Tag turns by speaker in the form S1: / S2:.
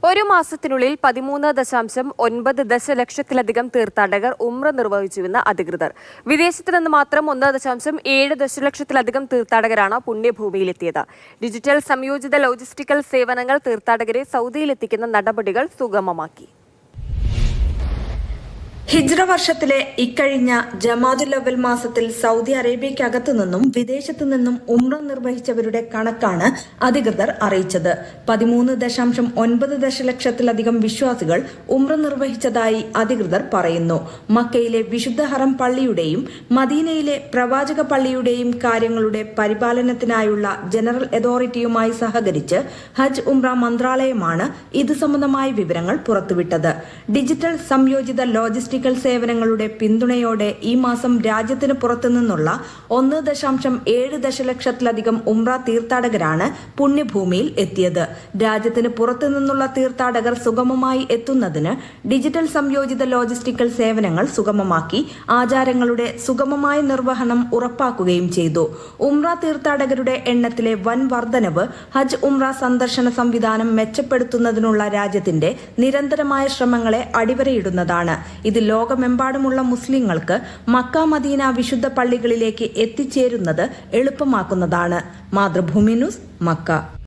S1: ഒരു മാസത്തിനുള്ളിൽ 13.9 ദശലക്ഷത്തിലധികം തീർത്ഥാടകർ ഉംറ നിർവഹിച്ചുവെന്ന് അധികൃതർ. വിദേശത്ത് നിന്ന് മാത്രം 1.7 ദശലക്ഷത്തിലധികം തീർത്ഥാടകരാണ് പുണ്യഭൂമിയിലെത്തിയത്. ഡിജിറ്റൽ സംയോജിത ലോജിസ്റ്റിക്കൽ സേവനങ്ങൾ തീർത്ഥാടകരെ സൗദിയിലെത്തിക്കുന്ന നടപടികൾ സുഗമമാക്കി.
S2: ഹിജ്റ വർഷത്തിലെ ഇക്കഴിഞ്ഞ ജമാദുൽ അവൽ മാസത്തിൽ സൗദി അറേബ്യയ്ക്കകത്തു നിന്നും വിദേശത്തു നിന്നും ഉംറ നിർവഹിച്ചവരുടെ കണക്കാണ് അധികൃതർ അറിയിച്ചത്. 13.9 ദശലക്ഷത്തിലധികം വിശ്വാസികൾ ഉംറ നിർവഹിച്ചതായി അധികൃതർ പറയുന്നു. മക്കയിലെ വിശുദ്ധ ഹറം പള്ളിയുടെയും മദീനയിലെ പ്രവാചക പള്ളിയുടെയും കാര്യങ്ങളുടെ പരിപാലനത്തിനായുള്ള ജനറൽ അതോറിറ്റിയുമായി സഹകരിച്ച് ഹജ്ജ് ഉംറ മന്ത്രാലയമാണ് ഇത് സംബന്ധമായ വിവരങ്ങൾ പുറത്തുവിട്ടത്. ഡിജിറ്റൽ സംയോജിത ലോജിസ്റ്റിക് സേവനങ്ങളുടെ പിന്തുണയോടെ ഈ മാസം രാജ്യത്തിന് പുറത്തുനിന്നുള്ള 1.7 ദശലക്ഷത്തിലധികം ഉംറ തീർത്ഥാടകരാണ് പുണ്യഭൂമിയിൽ എത്തിയത്. രാജ്യത്തിന് പുറത്തുനിന്നുള്ള തീർത്ഥാടകർ സുഗമമായി എത്തുന്നതിന് ഡിജിറ്റൽ സംയോജിത ലോജിസ്റ്റിക്കൽ സേവനങ്ങൾ സുഗമമാക്കി ആചാരങ്ങളുടെ സുഗമമായ നിർവഹണം ഉറപ്പാക്കുകയും ചെയ്തു. ഉംറ തീർത്ഥാടകരുടെ എണ്ണത്തിലെ വൻ വർധനവ് ഹജ്ജ് ഉംറ സന്ദർശന സംവിധാനം മെച്ചപ്പെടുത്തുന്നതിനുള്ള രാജ്യത്തിന്റെ നിരന്തരമായ ശ്രമങ്ങളെ അടിവരയിടുന്നതാണ്. ഇത് ലോകമെമ്പാടുമുള്ള മുസ്ലിങ്ങൾക്ക് മക്ക മദീന വിശുദ്ധ പള്ളികളിലേക്ക് എത്തിച്ചേരുന്നത് എളുപ്പമാക്കുന്നതാണ്. Mathrubhumi news, Mecca.